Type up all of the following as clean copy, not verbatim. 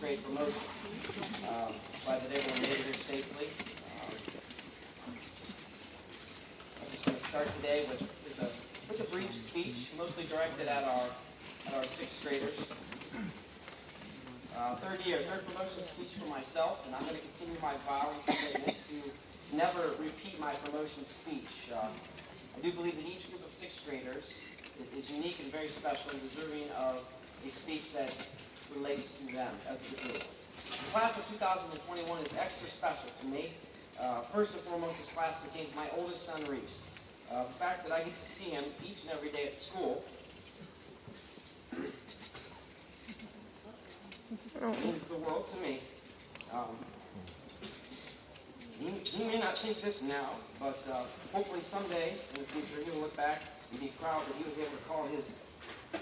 grade promotion. Glad that everyone made it here safely. I'm just going to start today with a brief speech, mostly directed at our sixth graders. Third promotion speech for myself, and I'm going to continue my vow and commitment to never repeat my promotion speech. I do believe that each group of sixth graders is unique and very special and deserving of a speech that relates to them as a group. The class of 2021 is extra special to me. First and foremost, this class contains my oldest son, Reese. The fact that I get to see him each and every day at school means the world to me. He may not think this now, but hopefully someday in the future he will look back and be proud that he was able to call his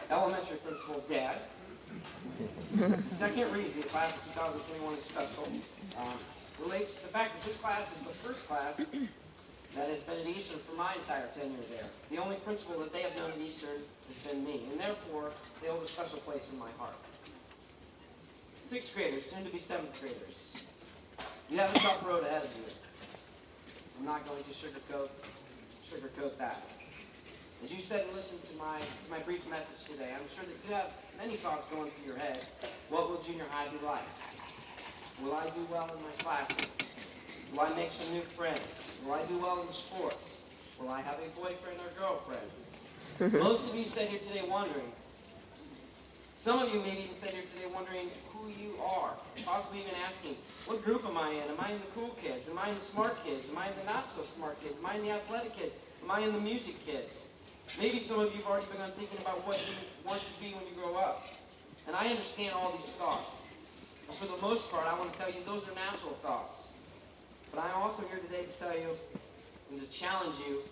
elementary principal Dad. The second reason the class of 2021 is special relates to the fact that this class is the first class that has been at Eastern for my entire tenure there. The only principal that they have known at Eastern has been me, and therefore they hold a special place in my heart. Sixth graders, soon to be seventh graders. You have a tough road ahead of you. I'm not going to sugarcoat that. As you said and listened to my brief message today, I'm sure that you have many thoughts going through your head. What will junior high be like? Will I do well in my classes? Will I make some new friends? Will I do well in sports? Will I have a boyfriend or girlfriend? Most of you sat here today wondering. Some of you maybe even sat here today wondering who you are. Possibly even asking, what group am I in? Am I in the cool kids? Am I in the smart kids? Am I in the not so smart kids? Am I in the athletic kids? Am I in the music kids? Maybe some of you have already begun thinking about what you want to be when you grow up. And I understand all these thoughts. And for the most part, I want to tell you those are natural thoughts. But I'm also here today to tell you and to challenge you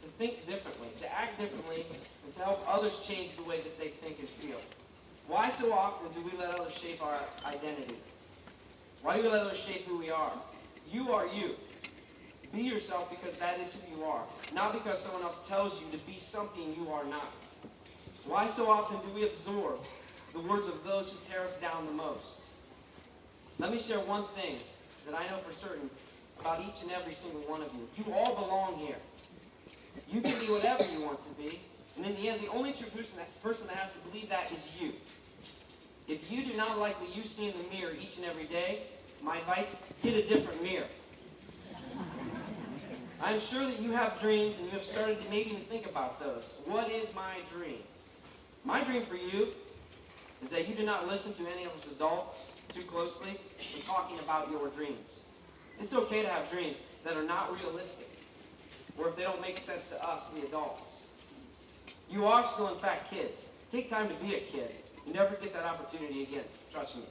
to think differently, to act differently, and to help others change the way that they think and feel. Why so often do we let others shape our identity? Why do we let others shape who we are? You are you. Be yourself because that is who you are, not because someone else tells you to be something you are not. Why so often do we absorb the words of those who tear us down the most? Let me share one thing that I know for certain about each and every single one of you. You all belong here. You can be whatever you want to be, and in the end, the only true person that has to believe that is you. If you do not like what you see in the mirror each and every day, my advice, get a different mirror. I'm sure that you have dreams and you have started to maybe even think about those. What is my dream? My dream for you is that you do not listen to any of us adults too closely when talking about your dreams. It's okay to have dreams that are not realistic, or if they don't make sense to us, the adults. You are still, in fact, kids. Take time to be a kid. You never get that opportunity again. Trust me.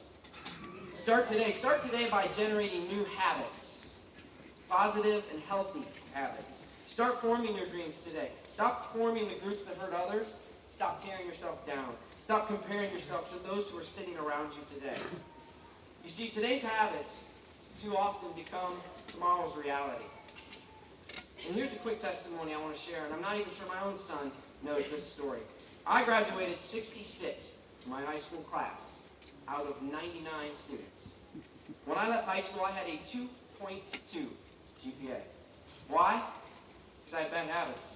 Start today. Start today by generating new habits. Positive and healthy habits. Start forming your dreams today. Stop forming the groups that hurt others. Stop tearing yourself down. Stop comparing yourself to those who are sitting around you today. You see, today's habits too often become tomorrow's reality. And here's a quick testimony I want to share, and I'm not even sure my own son knows this story. I graduated 66th in my high school class out of 99 students. When I left high school, I had a 2.2 GPA. Why? Because I had bad habits,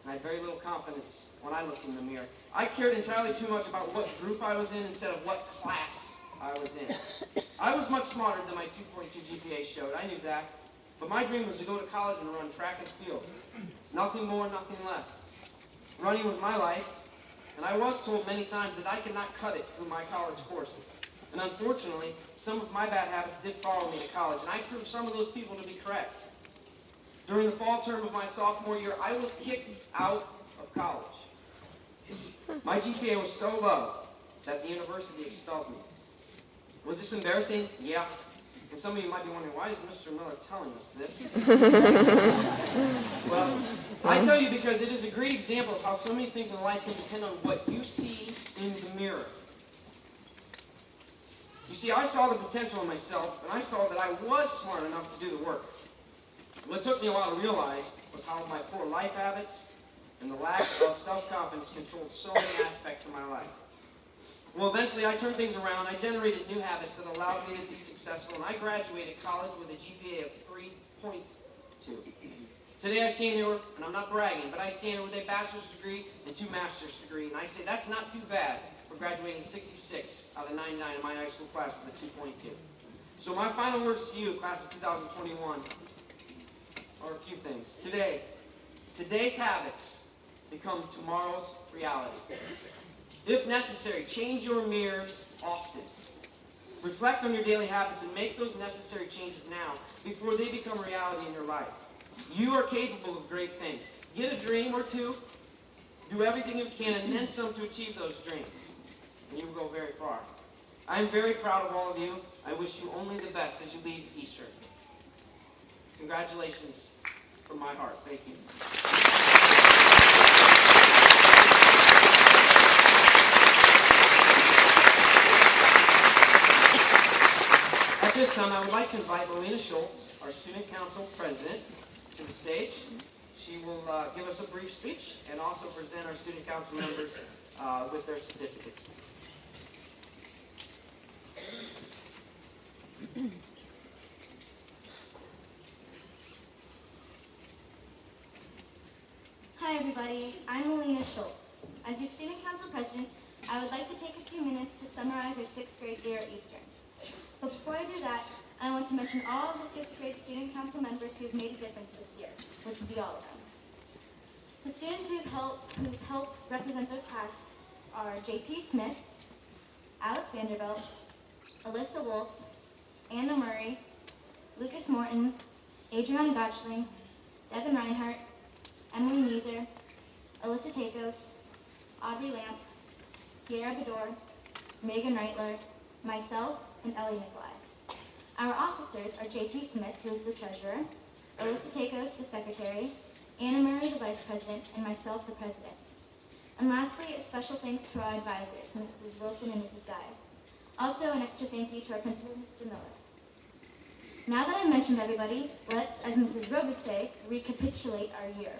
and I had very little confidence when I looked in the mirror. I cared entirely too much about what group I was in instead of what class I was in. I was much smarter than my 2.2 GPA showed. I knew that. But my dream was to go to college and run track and field. Nothing more, nothing less. Running was my life, and I was told many times that I could not cut it through my college courses. And unfortunately, some of my bad habits did follow me to college, and I proved some of those people to be correct. During the fall term of my sophomore year, I was kicked out of college. My GPA was so low that the university expelled me. Was this embarrassing? Yeah. And some of you might be wondering, why is Mr. Miller telling us this? Well, I tell you because it is a great example of how so many things in life can depend on what you see in the mirror. You see, I saw the potential in myself, and I saw that I was smart enough to do the work. What took me a while to realize was how my poor life habits and the lack of self-confidence controlled so many aspects of my life. Well, eventually I turned things around. I generated new habits that allowed me to be successful, and I graduated college with a GPA of 3.2. Today I stand here, and I'm not bragging, but I stand here with a bachelor's degree and 2 master's degrees, and I say that's not too bad for graduating 66 out of 99 in my high school class with a 2.2. So my final words to you, class of 2021, are a few things. Today's habits become tomorrow's reality. If necessary, change your mirrors often. Reflect on your daily habits and make those necessary changes now before they become reality in your life. You are capable of great things. Get a dream or two, do everything you can, and then some to achieve those dreams. And you will go very far. I am very proud of all of you. I wish you only the best as you leave Eastern. Congratulations from my heart. Thank you. At this time, I would like to invite Melina Schultz, our Student Council President, to the stage. She will give us a brief speech and also present our Student Council members with their certificates. Hi everybody, I'm Melina Schultz. As your Student Council President, I would like to take a few minutes to summarize our 6th grade year at Eastern. But before I do that, I want to mention all of the 6th grade Student Council members who have made a difference this year, which would be all of them. The students who've helped represent their class are J.P. Smith, Alec Vanderbilt, Alyssa Wolf, Anna Murray, Lucas Morton, Adriana Gottschling, Devin Reinhardt, Emily Neeser, Alyssa Takos, Audrey Lamp, Sierra Bedore, Megan Reitler, myself, and Ellie Nikolai. Our officers are J.P. Smith, who is the treasurer, Alyssa Takos, the secretary, Anna Murray, the vice president, and myself, the president. And lastly, a special thanks to our advisors, Mrs. Wilson and Mrs. Guy. Also, an extra thank you to our principal, Mr. Miller. Now that I've mentioned everybody, let's, as Mrs. Rowe would say, recapitulate our year.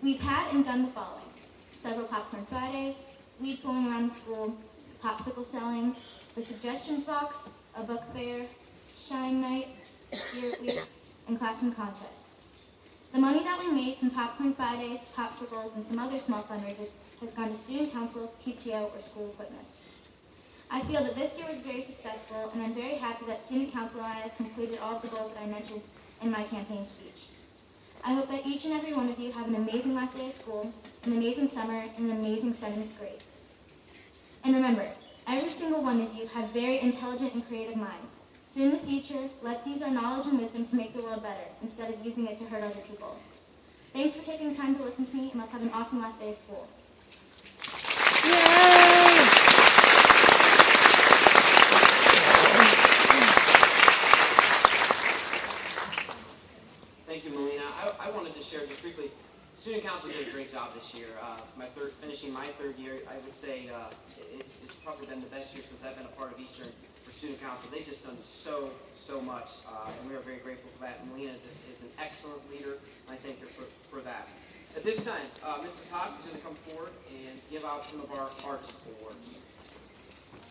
We've had and done the following: several popcorn Fridays, weed pulling around the school, popsicle selling, the suggestions box, a book fair, shine night, spirit week, and classroom contests. The money that we made from popcorn Fridays, popsicles, and some other small fundraisers has gone to student council, PTO, or school equipment. I feel that this year was very successful, and I'm very happy that student council and I have completed all of the goals that I mentioned in my campaign speech. I hope that each and every one of you have an amazing last day of school, an amazing summer, and an amazing 7th grade. And remember, every single one of you have very intelligent and creative minds. So in the future, let's use our knowledge and wisdom to make the world better, instead of using it to hurt other people. Thanks for taking the time to listen to me, and let's have an awesome last day of school. Thank you, Melina. I wanted to share just briefly. Student Council did a great job this year. Finishing my 3rd year, I would say it's probably been the best year since I've been a part of Eastern for Student Council. They've just done so much, and we are very grateful for that. Melina is an excellent leader, and I thank her for that. At this time, Mrs. Haas is going to come forward and give out some of our art awards.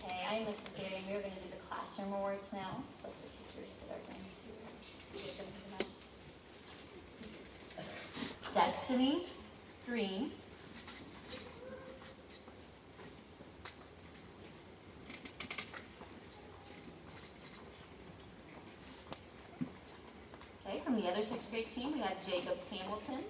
Okay, I'm Mrs. Gary, and we're going to do the classroom awards now. So the teachers that are going to, you guys going to pick them out? Destiny Green. Okay, from the other 6th grade team, we have Jacob Hamilton.